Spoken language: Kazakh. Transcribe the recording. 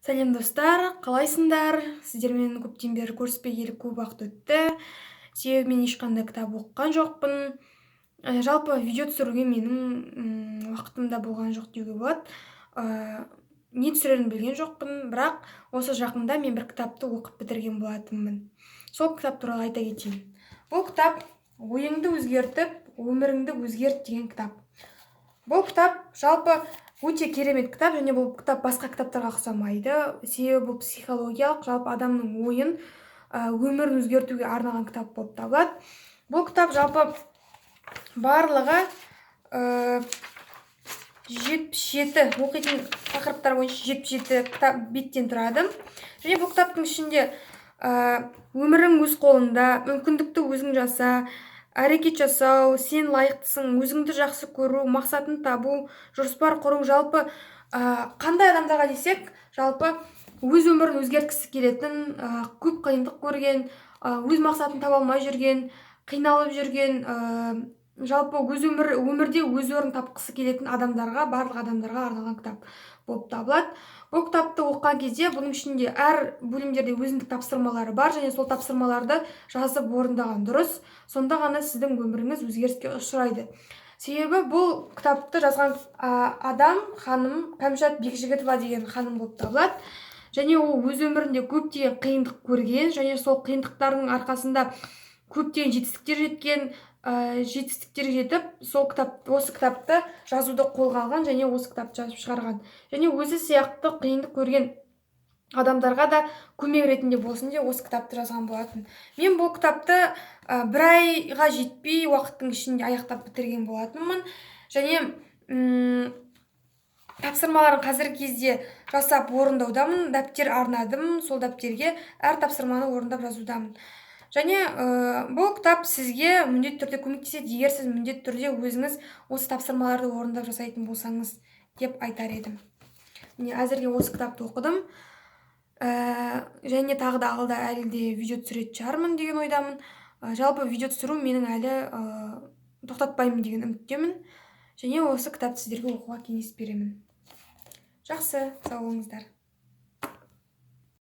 Сәлем достар, қалайсыңдар? Сіздермен көптен бері көріспегелі көп уақыт өтті. Себебі мен ешқандай кітап оқыған жоқпын. Жалпы видео түсіруге менің уақытым да болған жоқ деуге болады. Не түсірерін білген жоқпын, бірақ осы жақында мен бір кітапты оқып бітірген болатынмын. Сол кітап туралы айта кетейін. Бұл кітап ойыңды өзгертіп, өміріңді өзгерт деген кітап. Бұл кітап жалпы өте керемет кітап, және бұл кітап басқа кітаптарға ұқсамайды. Себебі бұл психологиялық, жалпы адамның ойын, өмірін өзгертуге арналған кітап болып табылады. Бұл кітап жалпы барлығы 77 оқитын тақырыптар бойынша 77 кітап беттен тұрады. Және бұл кітаптың ішінде өмірің өз қолыңда, мүмкіндікті өзің жаса, әрекет жасау, сен лайықтысың, өзіңді жақсы көру, мақсатын табу, жоспар құру, жалпы қандай адамдарға десек, жалпы өз өмірін өзгерткісі келетін, көп қиындық көрген, өз мақсатын таба алмай жүрген, қиналып жүрген, жалпы өмірде өз орнын тапқысы келетін адамдарға, барлық адамдарға арналған кітап болып табылады. Бұл кітапты оқыған кезде бұның ішінде әр бөлімдерде өзіндік тапсырмалары бар, және сол тапсырмаларды жазып орындаған дұрыс. Сонда ғана сіздің өміріңіз өзгеріске ұшырайды. Себебі бұл кітапты жазған адам ханым Кәмшат Бекжігітова деген ханым болып табылады. Және ол өз өмірінде көптеген қиындық көрген, және сол қиындықтардың арқасында көптеген жетістіктер жетіп, осы кітапты жазуды қолға алған, және осы кітапты жазып шығарған. Және өзі сияқты қиындық көрген адамдарға да көмек ретінде болсын деп осы кітапты жазған болатын. Мен бұл кітапты бір айға жетпей уақыттың ішінде аяқтап бітірген болатынмын. Және тапсырмаларын қазіргі кезде жасап орындаудамын, дәптер арнадым, сол дәптерге әр тапсырманы орындап жазудамын. Және бұл кітап сізге міндетті түрде көмектеседі, егер сіз міндетті түрде өзіңіз осы тапсырмаларды орындап жасайтын болсаңыз деп айтар едім. Міне әзірге осы кітапты оқыдым. Және тағы да алда әлі де видео түсіретін шығармын деген ойдамын. Жалпы видео түсіру менің әлі тоқтатпаймын деген үміттемін. Және осы кітапты сіздерге оқуға кеңес беремін. Жақсы, сау болыңыздар.